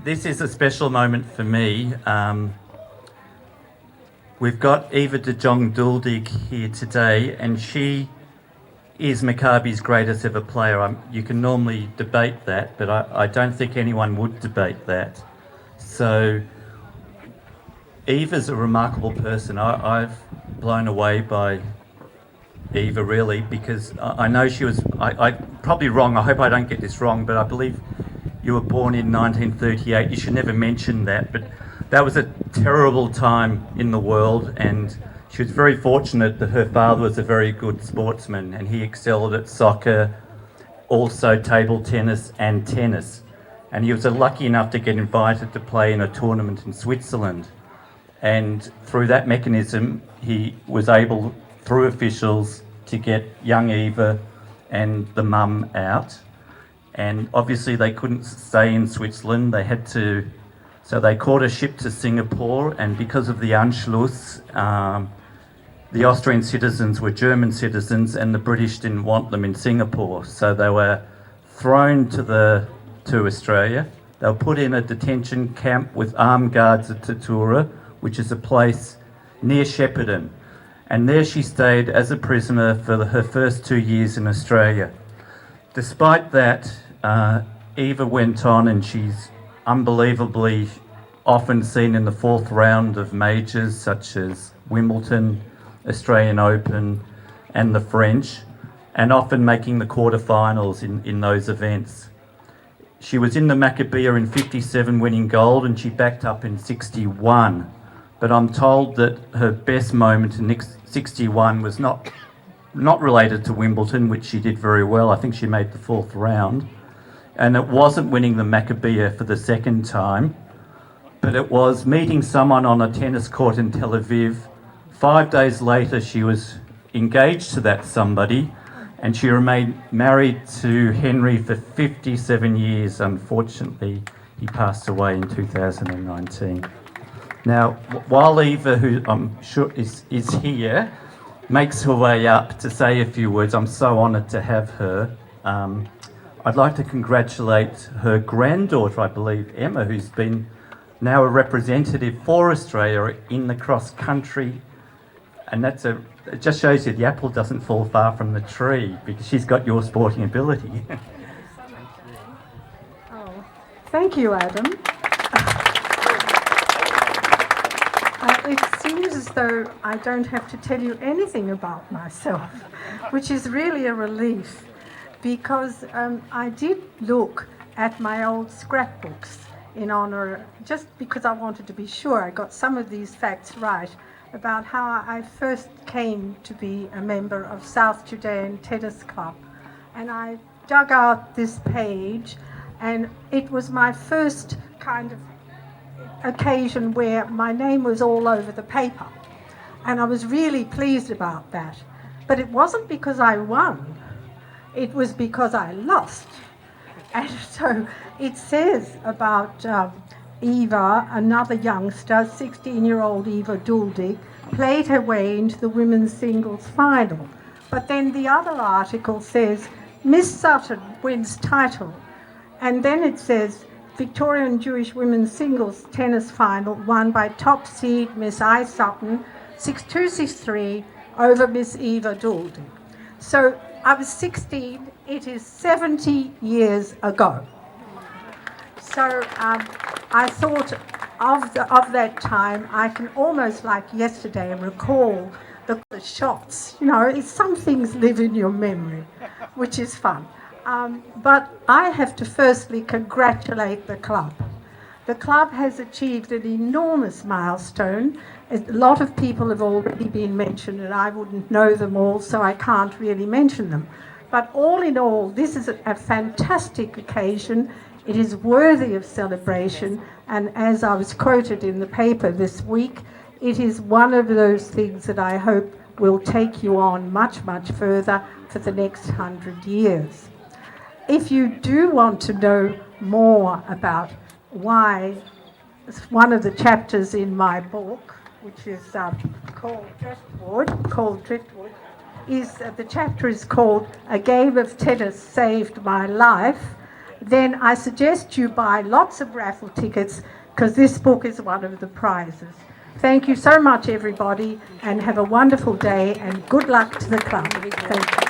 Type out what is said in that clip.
This is a special moment for me. We've got Eva de Jong-Duldig here today, and she is Maccabi's greatest ever player. You can normally debate that, but I don't think anyone would debate that. So Eva's a remarkable person. I've blown away by Eva, really, because I know she was, I probably wrong, I hope I don't get this wrong, but I believe you were born in 1938. You should never mention that, but that was a terrible time in the world, and she was very fortunate that her father was a very good sportsman, and he excelled at soccer, also table tennis and tennis. And he was lucky enough to get invited to play in a tournament in Switzerland. And through that mechanism, he was able, through officials, to get young Eva and the mum out. And obviously they couldn't stay in Switzerland. They had to, so they caught a ship to Singapore, and because of the Anschluss, the Austrian citizens were German citizens and the British didn't want them in Singapore. So they were thrown to Australia. They were put in a detention camp with armed guards at Tatura, which is a place near Shepparton. And there she stayed as a prisoner for her first 2 years in Australia. Despite that, Eva went on, and she's unbelievably often seen in the fourth round of majors such as Wimbledon, Australian Open and the French, and often making the quarterfinals in those events. She was in the Maccabi in 57 winning gold, and she backed up in 61. But I'm told that her best moment in 61 was not related to Wimbledon, which she did very well. I think she made the fourth round. And it wasn't winning the Maccabi for the second time, but it was meeting someone on a tennis court in Tel Aviv. 5 days later, she was engaged to that somebody, and she remained married to Henry for 57 years. Unfortunately, he passed away in 2019. Now, while Eva, who I'm sure is here, makes her way up to say a few words, I'm so honoured to have her. I'd like to congratulate her granddaughter, I believe, Emma, who's been now a representative for Australia in the cross-country. And it just shows you the apple doesn't fall far from the tree, because she's got your sporting ability. Oh, thank you, Adam. It seems as though I don't have to tell you anything about myself, which is really a relief, because I did look at my old scrapbooks in honour, just because I wanted to be sure I got some of these facts right, about how I first came to be a member of South Judean Tennis Club. And I dug out this page, and it was my first kind of occasion where my name was all over the paper. And I was really pleased about that. But it wasn't because I won, it was because I lost. And so it says about Eva, another youngster, 16-year-old Eva Duldig, played her way into the women's singles final. But then the other article says, Miss Sutton wins title. And then it says, Victorian Jewish women's singles tennis final won by top seed Miss I. Sutton, 6-2, 6-3, over Miss Eva Duldig. So I was 16, it is 70 years ago. So I thought of that time, I can almost like yesterday recall the shots. You know, some things live in your memory, which is fun. But I have to firstly congratulate the club. The club has achieved an enormous milestone. A lot of people have already been mentioned, and I wouldn't know them all, so I can't really mention them. But all in all, this is a fantastic occasion. It is worthy of celebration, and as I was quoted in the paper this week, it is one of those things that I hope will take you on much, much further for the next 100 years. If you do want to know more about why, one of the chapters in my book, which is called Driftwood, is the chapter is called "A Game of Tennis Saved My Life." then I suggest you buy lots of raffle tickets because this book is one of the prizes. Thank you so much, everybody, and have a wonderful day and good luck to the club. Thank you.